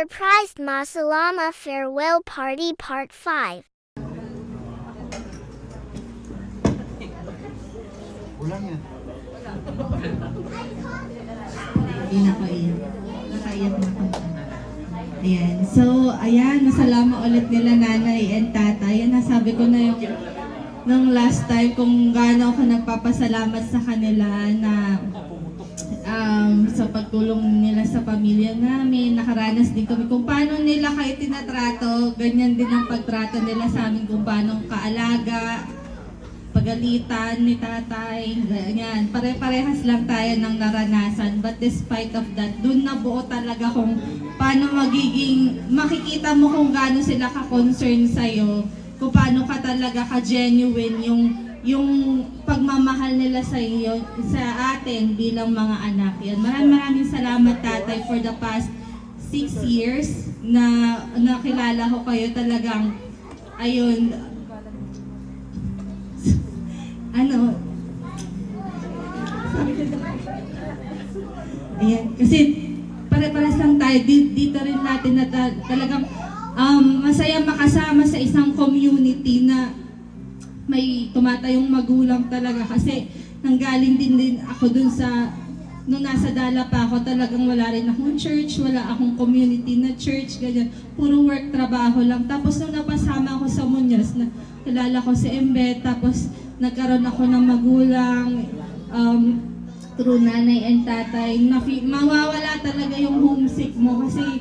Surprised Masalama Farewell Party Part 5. Ulang yan. Hindi nakaiyak. Nakaiyak na ako. Ayan. So, ayan. Masalamat ulit nila nanay and tatay. Ayan, nasabi ko na yung nung last time kung gaano ako nagpapasalamat sa kanila na sa pagtulong nila sa pamilya namin. Nakaranas din kami kung paano nila kayo tinatrato. Ganyan din ang pagtrato nila sa amin kung paano kaalaga, pagalitan ni tatay, ganyan. Pare-parehas lang tayo ng naranasan. But despite of that, dun nabuo talaga kung paano magiging, makikita mo kung gaano sila ka-concern sa'yo, kung paano ka talaga ka-genuine yung pagmamahal nila sa iyo, sa atin bilang mga anak. Yan. Maraming salamat tatay for the past 6 years na nakilala ko kayo talagang, ayun, ayan, kasi pare-pares lang tayo, dito rin natin na talagang masaya makasama sa isang community na may tumatayong magulang talaga kasi nanggaling din ako dun sa, nung nasa Dala pa ako, talagang wala rin akong church, wala akong community na church, ganyan, puro work, trabaho lang. Tapos nung napasama ako sa Muñoz, kilala ko si Embet, tapos nagkaroon ako ng magulang, through nanay and tatay, mawawala talaga yung homesick mo kasi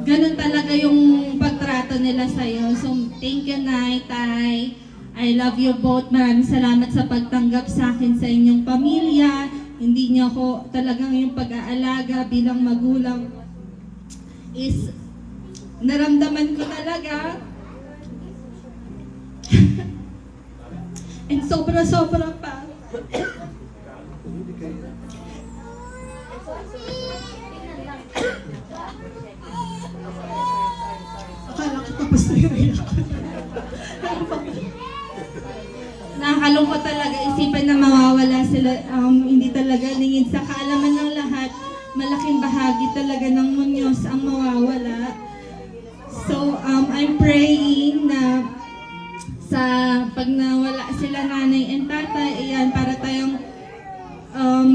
ganun talaga yung pagtrato nila sa'yo. So, thank you, Nay, Tay. I love you both. Maraming salamat sa pagtanggap sa akin sa inyong pamilya. Hindi niyo ako talagang yung pag-aalaga bilang magulang is naramdaman ko talaga. And sobra-sobra pa. Akala ko tapos na yung iyak. Nakakalungkot talaga isipan na mawawala sila, hindi talaga lingid sa kaalaman ng lahat. Malaking bahagi talaga ng Muñoz ang mawawala. So, I'm praying na sa pag nawala sila nanay and tatay, ayan, para tayong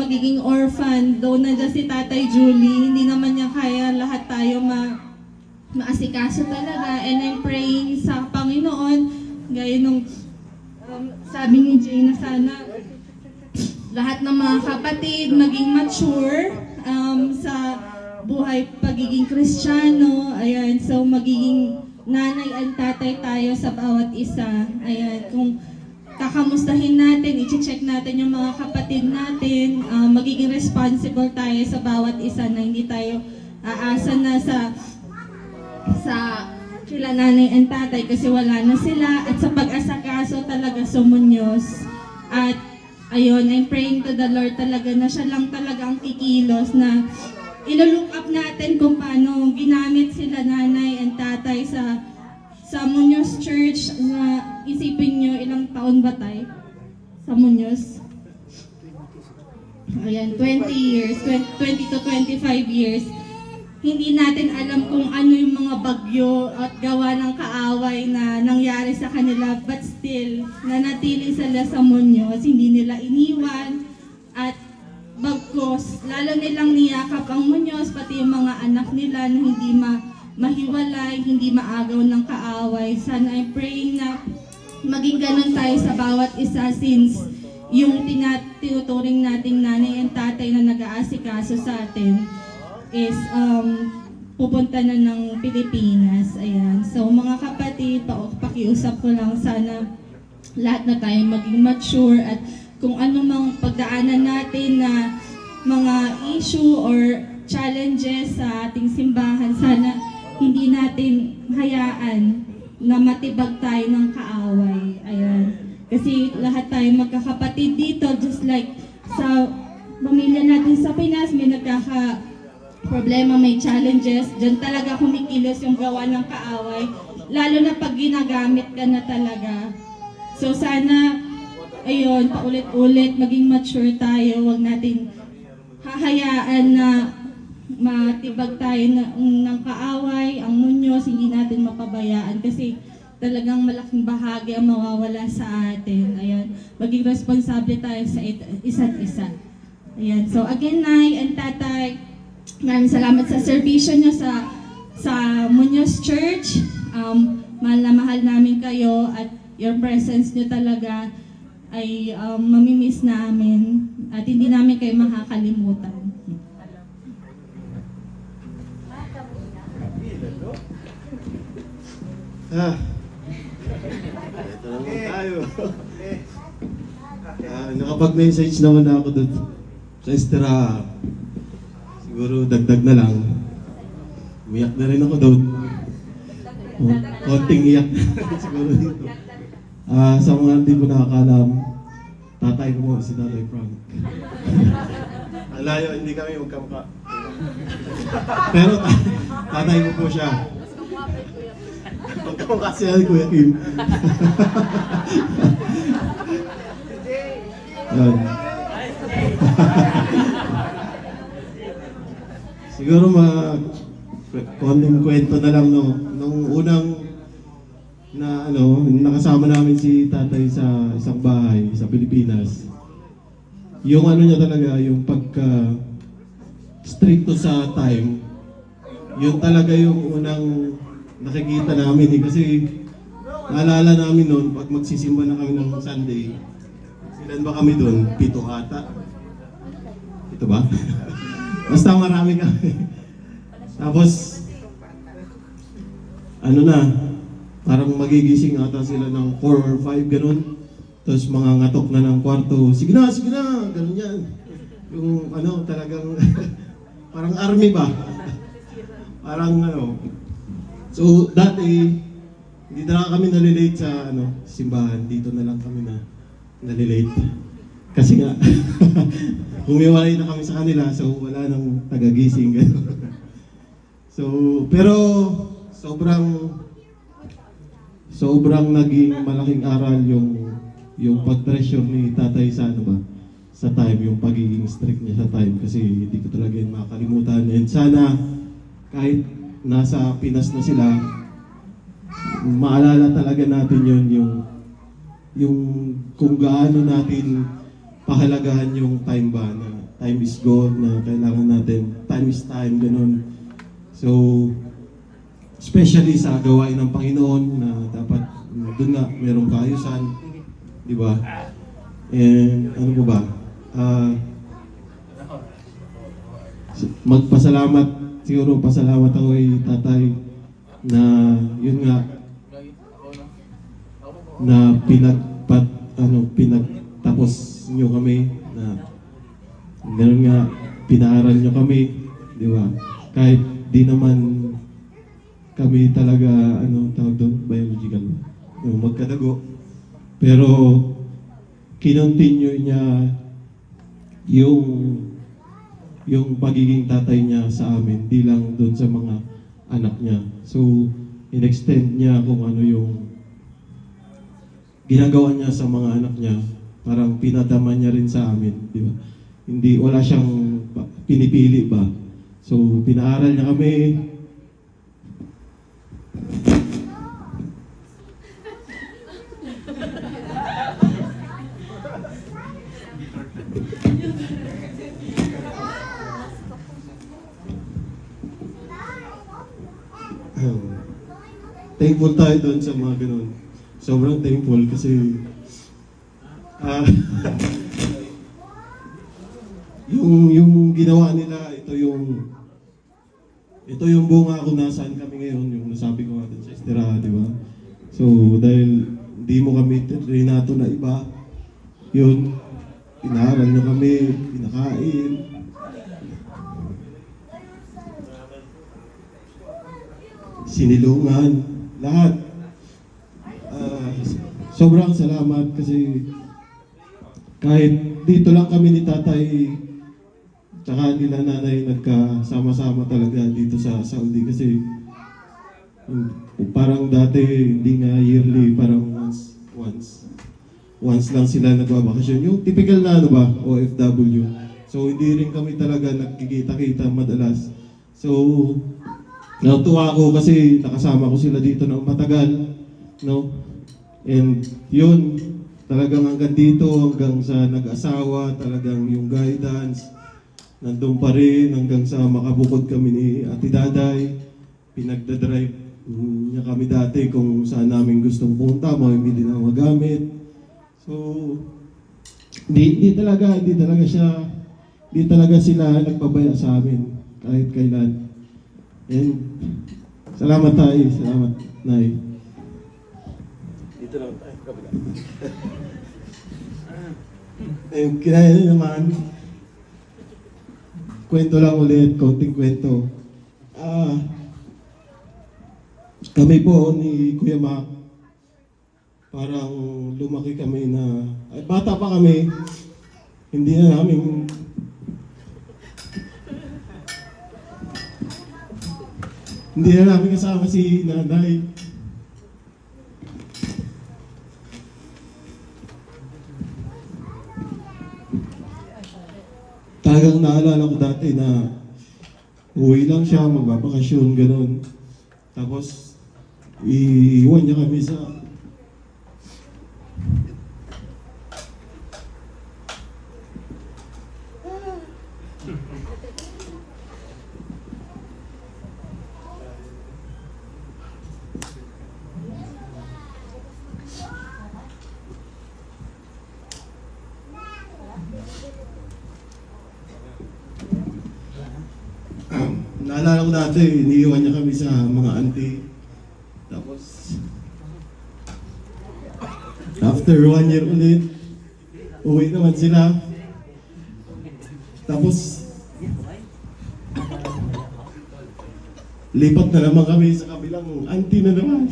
magiging orphan. Though nandiyan si Tatay Julie, hindi naman niya kaya lahat tayo maasikaso talaga. And I'm praying sa Panginoon, gaya nung sabi ni Jay na sana lahat ng mga kapatid maging mature sa buhay pagiging Kristiyano. Ayan, so magiging nanay at tatay tayo sa bawat isa. Ayan, kung kakamustahin natin, i-check natin yung mga kapatid natin, magiging responsible tayo sa bawat isa na hindi tayo aasa na sa sila nanay and tatay kasi wala na sila, at sa pag-asakaso talaga sa Muñoz. At ayun, I'm praying to the Lord talaga na siya lang talaga ang kikilos, na ilo-look up natin kung paano ginamit sila nanay and tatay sa Muñoz Church. Na isipin nyo, ilang taon ba tayo sa Muñoz? Ayan, 20 years, 20 to 25 years. Hindi natin alam kung ano yung mga bagyo at gawa ng kaaway na nangyari sa kanila, but still, nanatili sila sa Muñoz, hindi nila iniwan, at bagkos, lalo nilang niyakap ang Muñoz, pati yung mga anak nila na hindi mahiwalay, hindi maagaw ng kaaway. Sana I'm praying na maging ganun tayo sa bawat isa, since yung tinuturing nating nanay and tatay na nag-aasikaso sa atin is pupunta na ng Pilipinas. Ayan. So mga kapatid, pakiusap ko lang, sana lahat na tayo maging mature, at kung ano mang pagdaanan natin na mga issue or challenges sa ating simbahan, sana hindi natin hayaan na matibag tayo ng kaaway. Ayan. Kasi lahat tayo magkakapatid dito, just like sa pamilya natin sa Pinas, may problema, may challenges, dyan talaga kumikilos yung gawa ng kaaway, lalo na pag ginagamit ka na talaga. So sana, ayun, paulit-ulit, maging mature tayo, huwag natin hahayaan na matibag tayo ng kaaway, ang Muñoz, hindi natin mapabayaan kasi talagang malaking bahagi ang mawawala sa atin. Ayan, maging responsable tayo sa isa't isa. Ayan, so again, Nay and Tatay, maraming salamat sa serbisyo nyo sa Muñoz Church. Mahal na mahal namin kayo at your presence nyo talaga ay mamimiss namin at hindi namin kayo makakalimutan. Ito naman tayo. Nakapag-message naman ako doon sa Estera. Siguro dagdag na lang. Umiyak na rin ako doon. Konting iyak siguro dito. Sa mga hindi ko nakakalam, tatay ko mo, si Tatay Frank. Ang layo, hindi kami magkamukha. Pero tatay ko po siya. Magkamukha siya ni Kuya Kim. Yan. Siguro konting kwento na lang, no. Nung unang nakasama namin si tatay sa isang bahay sa Pilipinas. Yung niya talaga, yung pagka stricto sa time, yun talaga yung unang nakikita namin kasi naalala namin noon pag magsisimba na kami ng Sunday. Ilan ba kami doon? 7 ata. Ito ba? Basta marami kami. Tapos, parang magigising ata sila ng 4 or 5, ganun. Tapos mga ngatok na ng kwarto, sige na, ganun yan. Yung talagang, parang army ba? Parang So, dati, hindi na kami nalilate sa simbahan. Dito na lang kami na nalilate. Kasi nga, humiwalay na kami sa kanila, so wala nang tagagising. So, pero sobrang naging malaking aral yung pag-pressure ni tatay sa sa time, yung pagiging strict niya sa time kasi hindi ko talaga yun makakalimutan. And sana kahit nasa Pinas na sila, maalala talaga natin yung kung gaano natin pahalagahan yung time ba, na time is gold, na kailangan natin, time is time, ganun. So, especially sa gawain ng Panginoon na dapat doon nga merong kaayusan, di ba? And siguro pasalamat ako kay tatay na yun nga na pinagtapos nyo kami, na gano'n nga pinaaral nyo kami, di ba? Kahit di naman kami talaga, tawag doon, biological, yung magkadago. Pero, kinontinue niya yung pagiging tatay niya sa amin, di lang doon sa mga anak niya. So, in-extend niya kung ano yung ginagawa niya sa mga anak niya. Parang pinadama niya rin sa amin, di ba? Wala siyang pinipili ba? So, pinaaral niya kami. Thankful tayo doon sa mga ganun. Sobrang thankful kasi yung ginawa nila, ito yung bunga kung nasaan kami ngayon, yung nasabi ko nga doon sa Estera, di ba? So, dahil hindi mo kami rinato na iba, yun, pinaaral nyo kami, pinakain. Sinilungan, lahat. Sobrang salamat kasi kahit dito lang kami ni tatay tsaka nila nanay nagkasama-sama talaga dito sa Saudi kasi parang dati hindi nga yearly, parang once lang sila nagbabakasyon. Yung typical na OFW. So hindi rin kami talaga nagkikita-kita madalas. So, natuwa ako kasi nakasama ko sila dito ng matagal, no? And yun, talagang hanggang dito, hanggang sa nag-asawa, talagang yung guidance, nandun pa rin hanggang sa makabukod kami ni Ate Daday. Pinagdadrive niya kami dati kung saan namin gustong punta, mamimili ng magamit. So, di talaga sila nagpabaya sa amin kahit kailan. And salamat tayo, salamat Nay. Dito lang tayo, kabila. And kinaya naman, kwento lang ulit, konting kwento. Kami po ni Kuya Mac, parang lumaki kami na, ay bata pa kami, hindi na namin kasama si nanay. Talagang naalala ko dati na uwi lang siya, magbabakasyon, gano'n. Tapos, iiwan niya kami sa naalala ko dati, iniiwan niya kami sa mga auntie. Tapos, after 1 year ulit, uwi naman sila. Tapos, lipat na naman kami sa kabilang auntie na naman.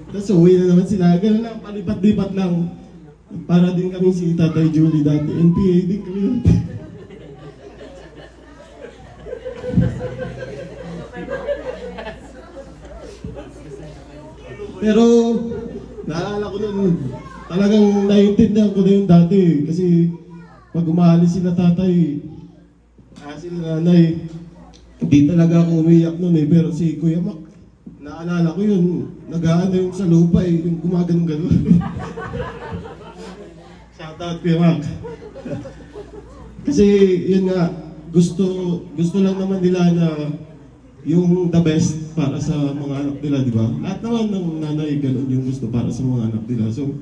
Tapos uwi na naman sila. Ganun lang, palipat-lipat lang. Para din kami si Tatay Julie dati. NPA din kami dati. Pero, naalala ko nun, talagang naiintindihan ko na yung dati. Kasi, pag umalis sila tatay, sila nanay, hindi talaga ako umiyak nun eh. Pero si Kuya Mac, naalala ko yun, nag-aano yung sa lupa eh, yung gumaganong-ganon. Shoutout Kuya Mac. Kasi, yun nga, gusto lang naman nila na yung the best para sa mga anak nila, di ba? Lahat naman ng nanay, ganun yung gusto para sa mga anak nila. So,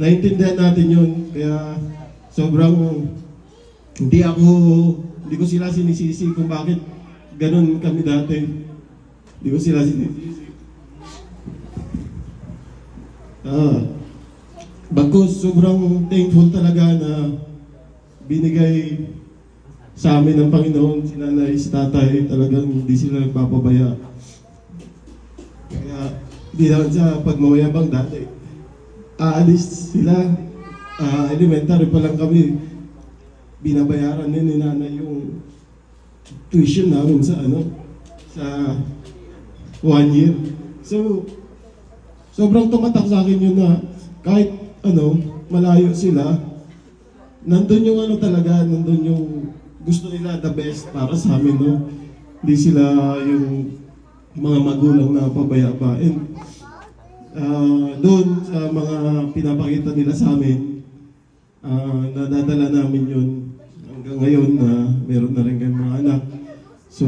naiintindihan natin yun. Kaya, sobrang, hindi ko sila sinisisi kung bakit ganun kami dati. Hindi ko sila sinisisi. Bagkus, sobrang thankful talaga na binigay sa amin ng Panginoon, si nanay, si tatay, talagang hindi sila nagpapabaya. Kaya, hindi naman sa pagmamayabang dati. Aalis sila, elementary pa lang kami, binabayaran din ni nanay yung tuition namin sa sa 1 year. So, sobrang tumatak sa akin yun na kahit malayo sila, nandun yung talaga, nandun yung gusto nila the best para sa amin, no? Hindi sila yung mga magulang na pabaya pa. And doon sa mga pinapakita nila sa amin, nadadala namin yun hanggang ngayon na meron na rin kayong mga anak. So,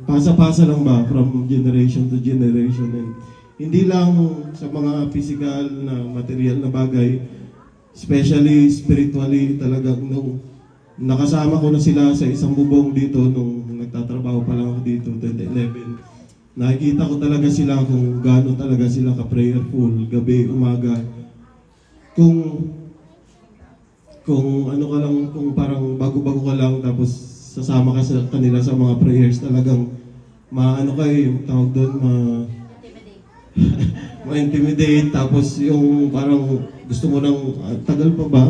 pasa-pasa lang ba from generation to generation. And hindi lang sa mga physical na material na bagay, especially spiritually talagang nung nakasama ko na sila sa isang bubong dito nung nagtatrabaho pa lang ako dito, 2011. Nakikita ko talaga sila kung gaano talaga sila ka-prayerful, gabi, umaga. Kung kung parang bago-bago ka lang tapos sasama ka sa kanila sa mga prayers, talagang yung tawag doon, ma-intimidate, tapos yung parang gusto mo nang matagal pa ba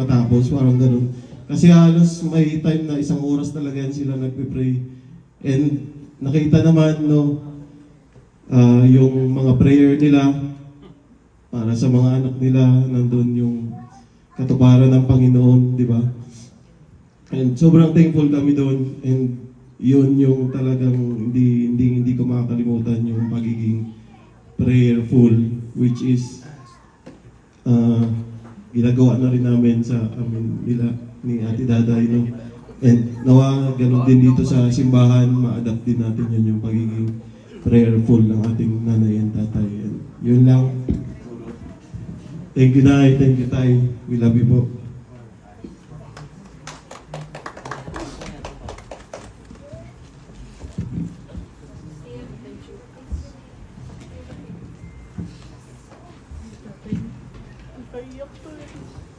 matapos, parang ganun. Kasi halos may time na 1 oras talaga yan sila nagpe-pray. And nakita naman, yung mga prayer nila para sa mga anak nila, nandun yung katuparan ng Panginoon, di ba? And sobrang thankful kami doon. And yun yung talagang hindi ko makakalimutan yung pagiging prayerful, which is ginagawa na rin namin sa amin nila ni Ate Daday, no? And nawa ganun din dito sa simbahan, ma-adapt din natin yun yung pagiging prayerful ng ating nanay and tatay. And yun lang. Thank you, Nay. Thank you, Tay. We love you po. Iyak to eh.